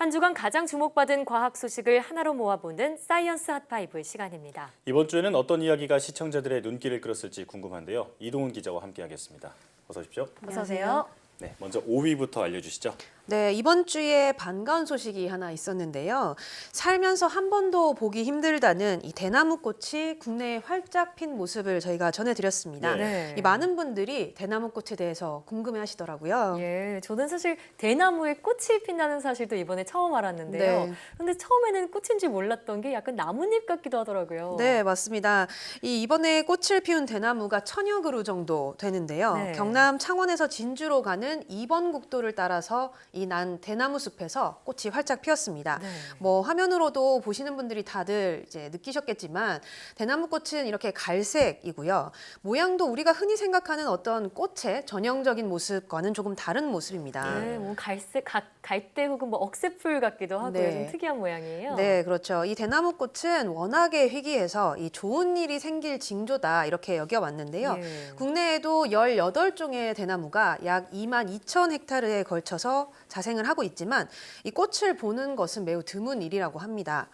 한 주간 가장 주목받은 과학 소식을 하나로 모아보는 사이언스 핫5 시간입니다. 이번 주에는 어떤 이야기가 시청자들의 눈길을 끌었을지 궁금한데요. 이동훈 기자와 함께하겠습니다. 어서 오십시오. 어서 오세요. 네, 먼저 5위부터 알려주시죠. 네, 이번 주에 반가운 소식이 하나 있었는데요. 살면서 한 번도 보기 힘들다는 이 대나무꽃이 국내에 활짝 핀 모습을 저희가 전해드렸습니다. 네. 이 많은 분들이 대나무꽃에 대해서 궁금해하시더라고요. 예, 저는 사실 대나무에 꽃이 핀다는 사실도 이번에 처음 알았는데요. 네. 근데 처음에는 꽃인지 몰랐던 게 약간 나뭇잎 같기도 하더라고요. 네, 맞습니다. 이번에 꽃을 피운 대나무가 1000여 그루 정도 되는데요. 네. 경남 창원에서 진주로 가는 2번 국도를 따라서 이 난 대나무 숲에서 꽃이 활짝 피었습니다. 네. 뭐 화면으로도 보시는 분들이 다들 이제 느끼셨겠지만 대나무 꽃은 이렇게 갈색이고요. 모양도 우리가 흔히 생각하는 어떤 꽃의 전형적인 모습과는 조금 다른 모습입니다. 네, 뭐 갈색, 갈대 혹은 뭐 억새풀 같기도 하고요. 네. 좀 특이한 모양이에요. 네, 그렇죠. 이 대나무 꽃은 워낙에 희귀해서 이 좋은 일이 생길 징조다 이렇게 여겨왔는데요. 예. 국내에도 18종의 대나무가 약 22,000헥타르에 걸쳐서 자생을 하고 있지만 이 꽃을 보는 것은 매우 드문 일이라고 합니다.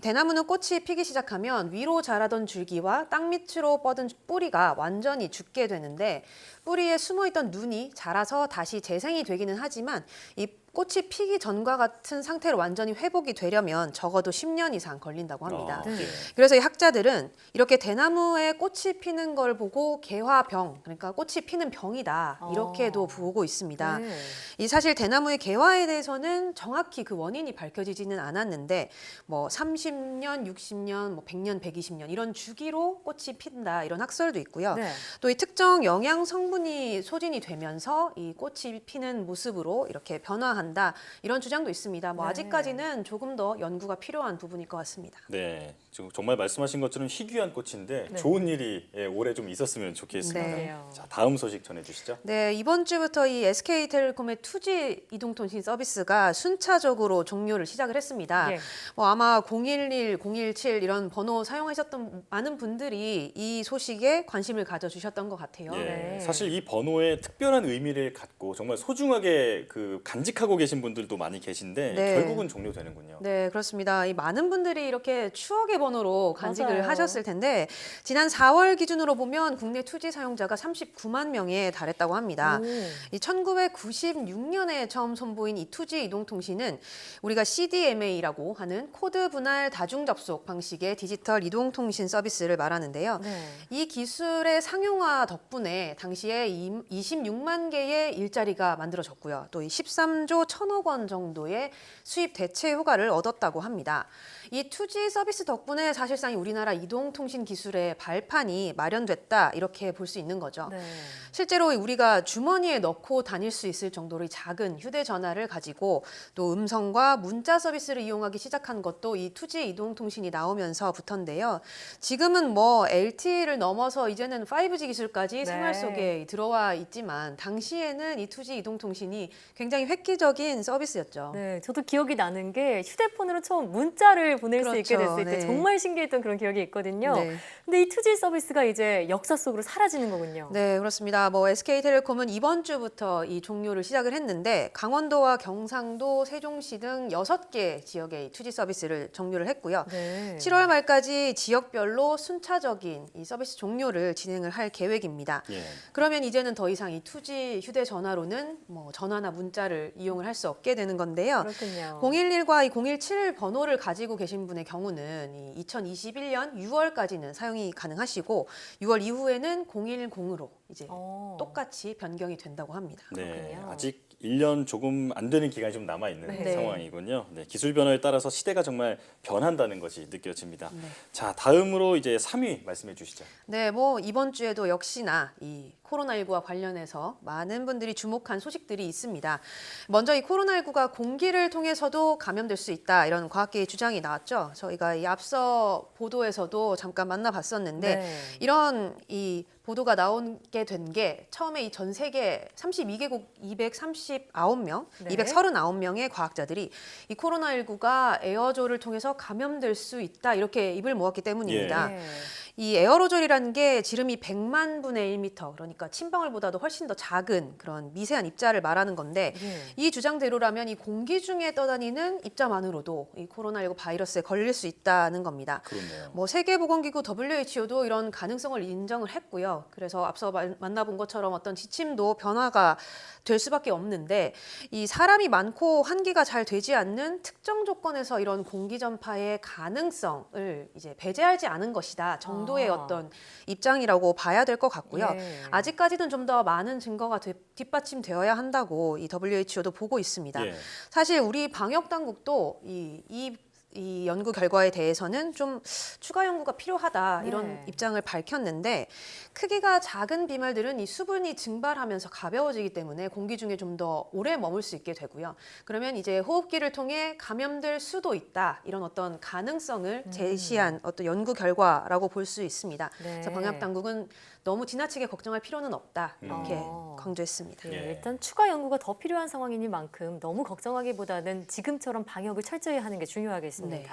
대나무는 꽃이 피기 시작하면 위로 자라던 줄기와 땅 밑으로 뻗은 뿌리가 완전히 죽게 되는데 뿌리에 숨어있던 눈이 자라서 다시 재생이 되기는 하지만 이 꽃이 피기 전과 같은 상태로 완전히 회복이 되려면 적어도 10년 이상 걸린다고 합니다. 네. 그래서 이 학자들은 이렇게 대나무에 꽃이 피는 걸 보고 개화병, 그러니까 꽃이 피는 병이다 이렇게도 보고 있습니다. 네. 이 사실 대나무의 개화에 대해서는 정확히 그 원인이 밝혀지지는 않았는데 뭐 30년, 60년, 뭐 100년, 120년 이런 주기로 꽃이 핀다 이런 학설도 있고요. 네. 또 이 특정 영양 성분이 소진이 되면서 이 꽃이 피는 모습으로 이렇게 변화한다 이런 주장도 있습니다. 뭐 네. 아직까지는 조금 더 연구가 필요한 부분일 것 같습니다. 네, 지금 정말 말씀하신 것처럼 희귀한 꽃인데 네. 좋은 일이 올해 좀 있었으면 좋겠습니다. 네. 자, 다음 소식 전해주시죠. 네, 이번 주부터 이 SK텔레콤의 2G 이동통신 서비스가 순차적으로 종료를 시작을 했습니다. 예. 뭐 아마 011, 017 이런 번호 사용하셨던 많은 분들이 이 소식에 관심을 가져주셨던 것 같아요. 예, 네. 사실 이 번호에 특별한 의미를 갖고 정말 소중하게 간직하고 계신 분들도 많이 계신데 네. 결국은 종료되는군요. 네, 그렇습니다. 이 많은 분들이 이렇게 추억의 번호로 간직을 맞아요. 하셨을 텐데 지난 4월 기준으로 보면 국내 2G 사용자가 39만 명에 달했다고 합니다. 오. 이 1996년에 처음 선보인 이 2G 이동통신은 우리가 CDMA라고 하는 코드 분할 다중 접속 방식의 디지털 이동통신 서비스를 말하는데요. 네. 이 기술의 상용화 덕분에 당시에 26만 개의 일자리가 만들어졌고요. 또 이 13조 1천억 원 정도의 수입 대체 효과를 얻었다고 합니다. 이 2G 서비스 덕분에 사실상 우리나라 이동통신 기술의 발판이 마련됐다 이렇게 볼 수 있는 거죠. 네. 실제로 우리가 주머니에 넣고 다닐 수 있을 정도로 작은 휴대전화를 가지고 또 음성과 문자 서비스를 이용하기 시작한 것도 이 2G 이동통신이 나오면서부터인데요. 지금은 뭐 LTE를 넘어서 이제는 5G 기술까지 네. 생활 속에 들어와 있지만 당시에는 이 2G 이동통신이 굉장히 획기적인 서비스였죠. 네, 저도 기억이 나는 게 휴대폰으로 처음 문자를 보낼 수 있게 그렇죠. 됐을 때 네. 정말 신기했던 그런 기억이 있거든요. 네. 근데 이 2G 서비스가 이제 역사 속으로 사라지는 거군요. 네, 그렇습니다. 뭐 SK텔레콤은 이번 주부터 이 종료를 시작을 했는데 강원도와 경상도, 세종시 등 6개 지역의 2G 서비스를 종료를 했고요. 네. 7월 말까지 지역별로 순차적인 이 서비스 종료를 진행을 할 계획입니다. 예. 그러면 이제는 더 이상 이 2G 휴대전화로는 뭐 전화나 문자를 이용을 할 수 없게 되는 건데요. 그렇군요. 011과 이 017 번호를 가지고 계신 분의 경우는 이 2021년 6월까지는 사용이 가능하시고 6월 이후에는 010으로 이제 똑같이 변경이 된다고 합니다. 네, 그렇군요. 아직 1년 조금 안 되는 기간이 좀 남아 있는 네. 상황이군요. 네, 기술 변화에 따라서 시대가 정말 변한다는 것이 느껴집니다. 네. 자, 다음으로 이제 3위 말씀해 주시죠. 네, 뭐 이번 주에도 역시나 이 코로나19와 관련해서 많은 분들이 주목한 소식들이 있습니다. 먼저 이 코로나19가 공기를 통해서도 감염될 수 있다 이런 과학계의 주장이 나왔죠. 저희가 이 앞서 보도에서도 잠깐 만나봤었는데 네. 이런 이 보도가 나오게 된 게 처음에 이 전 세계 32개국 239명, 네. 239명의 과학자들이 이 코로나19가 에어졸을 통해서 감염될 수 있다 이렇게 입을 모았기 때문입니다. 네. 이 에어로졸이라는 게 지름이 100만 분의 1m, 그러니까 침방울보다도 훨씬 더 작은 그런 미세한 입자를 말하는 건데 예. 이 주장대로라면 이 공기 중에 떠다니는 입자만으로도 이 코로나19 바이러스에 걸릴 수 있다는 겁니다. 그렇네요. 뭐 세계보건기구 WHO도 이런 가능성을 인정을 했고요. 그래서 앞서 만나본 것처럼 어떤 지침도 변화가 될 수밖에 없는데 이 사람이 많고 환기가 잘 되지 않는 특정 조건에서 이런 공기 전파의 가능성을 이제 배제하지 않은 것이다 정도의 어떤 입장이라고 봐야 될 것 같고요. 예. 아직까지는 좀 더 많은 증거가 뒷받침되어야 한다고 이 WHO도 보고 있습니다. 예. 사실 우리 방역 당국도 이 연구 결과에 대해서는 좀 추가 연구가 필요하다 이런 네. 입장을 밝혔는데 크기가 작은 비말들은 이 수분이 증발하면서 가벼워지기 때문에 공기 중에 좀 더 오래 머물 수 있게 되고요. 그러면 이제 호흡기를 통해 감염될 수도 있다 이런 어떤 가능성을 제시한 어떤 연구 결과라고 볼 수 있습니다. 네. 그래서 방역 당국은 너무 지나치게 걱정할 필요는 없다 이렇게 강조했습니다. 예, 예. 일단 추가 연구가 더 필요한 상황이니만큼 너무 걱정하기보다는 지금처럼 방역을 철저히 하는 게 중요하겠습니다. 네.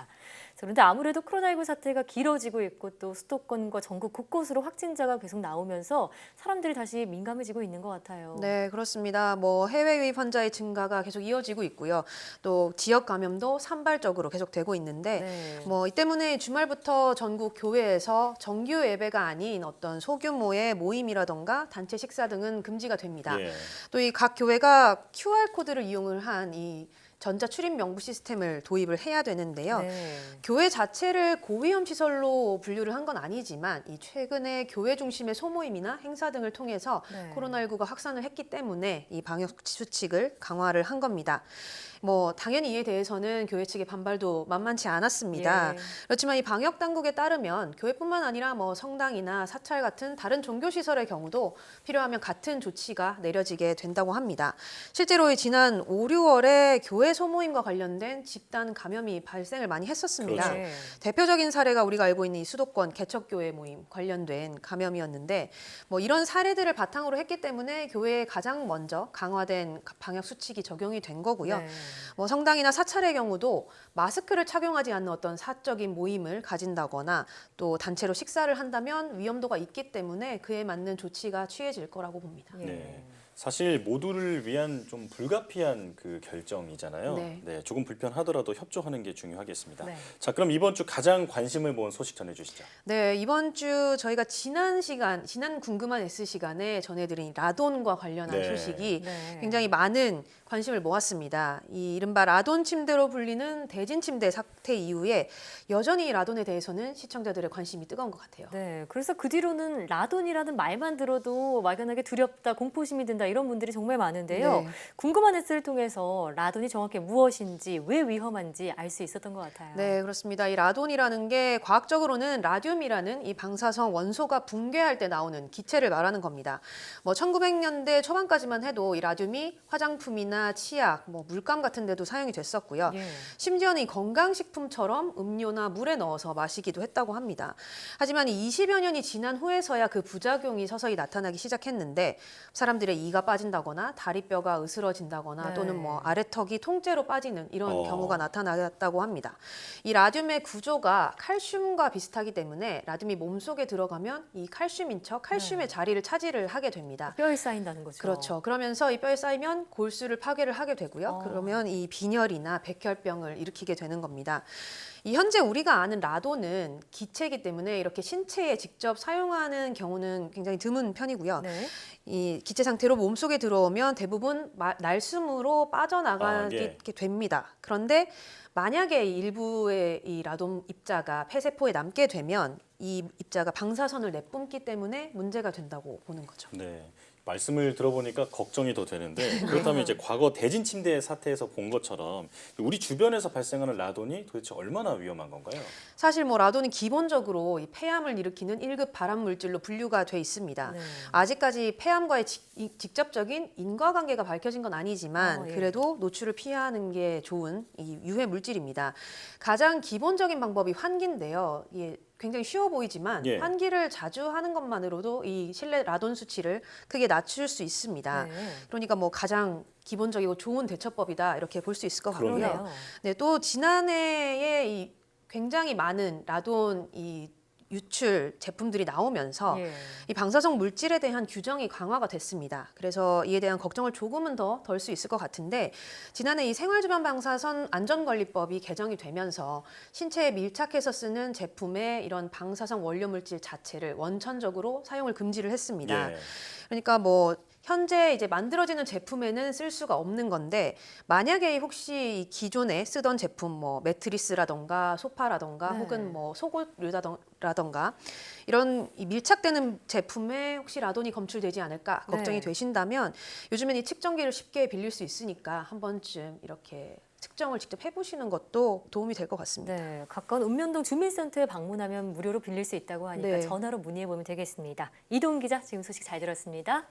그런데 아무래도 코로나19 사태가 길어지고 있고 또 수도권과 전국 곳곳으로 확진자가 계속 나오면서 사람들이 다시 민감해지고 있는 것 같아요. 네, 그렇습니다. 뭐 해외 유입 환자의 증가가 계속 이어지고 있고요. 또 지역 감염도 산발적으로 계속되고 있는데 네. 뭐 이 때문에 주말부터 전국 교회에서 정규 예배가 아닌 어떤 소규모의 모임이라던가 단체 식사 등은 금지가 됩니다. 예. 또 이 각 교회가 QR코드를 이용을 한 이 전자 출입 명부 시스템을 도입을 해야 되는데요. 네. 교회 자체를 고위험 시설로 분류를 한 건 아니지만 이 최근에 교회 중심의 소모임이나 행사 등을 통해서 네. 코로나19가 확산을 했기 때문에 이 방역 수칙을 강화를 한 겁니다. 뭐 당연히 이에 대해서는 교회 측의 반발도 만만치 않았습니다. 예. 그렇지만 이 방역 당국에 따르면 교회뿐만 아니라 뭐 성당이나 사찰 같은 다른 종교 시설의 경우도 필요하면 같은 조치가 내려지게 된다고 합니다. 실제로 이 지난 5, 6월에 교회 소모임과 관련된 집단 감염이 발생을 많이 했었습니다. 그렇죠. 네. 대표적인 사례가 우리가 알고 있는 이 수도권 개척교회 모임 관련된 감염이었는데 뭐 이런 사례들을 바탕으로 했기 때문에 교회에 가장 먼저 강화된 방역 수칙이 적용이 된 거고요. 네. 뭐 성당이나 사찰의 경우도 마스크를 착용하지 않는 어떤 사적인 모임을 가진다거나 또 단체로 식사를 한다면 위험도가 있기 때문에 그에 맞는 조치가 취해질 거라고 봅니다. 예. 네. 사실 모두를 위한 좀 불가피한 그 결정이잖아요. 네. 조금 불편하더라도 협조하는 게 중요하겠습니다. 네. 자, 그럼 이번 주 가장 관심을 모은 소식 전해주시죠. 네, 이번 주 저희가 지난 궁금한 S 시간에 전해드린 라돈과 관련한 네. 소식이 네. 굉장히 많은 관심을 모았습니다. 이 이른바 라돈 침대로 불리는 대진 침대 사태 이후에 여전히 라돈에 대해서는 시청자들의 관심이 뜨거운 것 같아요. 네, 그래서 그 뒤로는 라돈이라는 말만 들어도 막연하게 두렵다, 공포심이 든다 이런 분들이 정말 많은데요. 네. 궁금한 S를 통해서 라돈이 정확히 무엇인지, 왜 위험한지 알 수 있었던 것 같아요. 네, 그렇습니다. 이 라돈이라는 게 과학적으로는 라듐이라는 이 방사성 원소가 붕괴할 때 나오는 기체를 말하는 겁니다. 뭐 1900년대 초반까지만 해도 이 라듐이 화장품이나 치약, 뭐 물감 같은 데도 사용이 됐었고요. 예. 심지어는 이 건강식품처럼 음료나 물에 넣어서 마시기도 했다고 합니다. 하지만 이 20여 년이 지난 후에서야 그 부작용이 서서히 나타나기 시작했는데 사람들의 이가 빠진다거나 다리뼈가 으스러진다거나 네. 또는 뭐 아래턱이 통째로 빠지는 이런 어. 경우가 나타났다고 합니다. 이 라듐의 구조가 칼슘과 비슷하기 때문에 라듐이 몸속에 들어가면 이 칼슘인 척 칼슘의 자리를 차지를 하게 됩니다. 뼈에 쌓인다는 거죠. 그렇죠. 그러면서 이 뼈에 쌓이면 골수를 파괴를 하게 되고요. 그러면 이 빈혈이나 백혈병을 일으키게 되는 겁니다. 이 현재 우리가 아는 라돈은 기체이기 때문에 이렇게 신체에 직접 사용하는 경우는 굉장히 드문 편이고요. 네. 이 기체 상태로 몸속에 들어오면 대부분 날숨으로 빠져나가게 됩니다. 그런데 만약에 일부의 이 라돈 입자가 폐세포에 남게 되면 이 입자가 방사선을 내뿜기 때문에 문제가 된다고 보는 거죠. 네. 말씀을 들어보니까 걱정이 더 되는데 그렇다면 이제 과거 대진 침대 사태에서 본 것처럼 우리 주변에서 발생하는 라돈이 도대체 얼마나 위험한 건가요? 사실 뭐 라돈이 기본적으로 이 폐암을 일으키는 1급 발암 물질로 분류가 돼 있습니다. 네. 아직까지 폐암과의 직접적인 인과관계가 밝혀진 건 아니지만 예. 그래도 노출을 피하는 게 좋은 이 유해 물질입니다. 가장 기본적인 방법이 환기인데요. 굉장히 쉬워 보이지만 예. 환기를 자주 하는 것만으로도 이 실내 라돈 수치를 크게 낮출 수 있습니다. 네. 그러니까 뭐 가장 기본적이고 좋은 대처법이다 이렇게 볼 수 있을 것 같고요. 그러네요. 네, 또 지난해에 이 굉장히 많은 라돈 이 유출 제품들이 나오면서 예. 이 방사성 물질에 대한 규정이 강화가 됐습니다. 그래서 이에 대한 걱정을 조금은 더 덜 수 있을 것 같은데 지난해 이 생활주변 방사선 안전관리법이 개정이 되면서 신체에 밀착해서 쓰는 제품의 이런 방사성 원료 물질 자체를 원천적으로 사용을 금지를 했습니다. 예. 그러니까 뭐 현재 이제 만들어지는 제품에는 쓸 수가 없는 건데 만약에 혹시 이 기존에 쓰던 제품 뭐 매트리스라던가 소파라던가 네. 혹은 뭐 속옷이라던가 이런 이 밀착되는 제품에 혹시 라돈이 검출되지 않을까 걱정이 네. 되신다면 요즘엔 이 측정기를 쉽게 빌릴 수 있으니까 한 번쯤 이렇게 측정을 직접 해보시는 것도 도움이 될 것 같습니다. 네, 가까운 읍면동 주민센터에 방문하면 무료로 빌릴 수 있다고 하니까 네. 전화로 문의해 보면 되겠습니다. 이동 기자, 지금 소식 잘 들었습니다.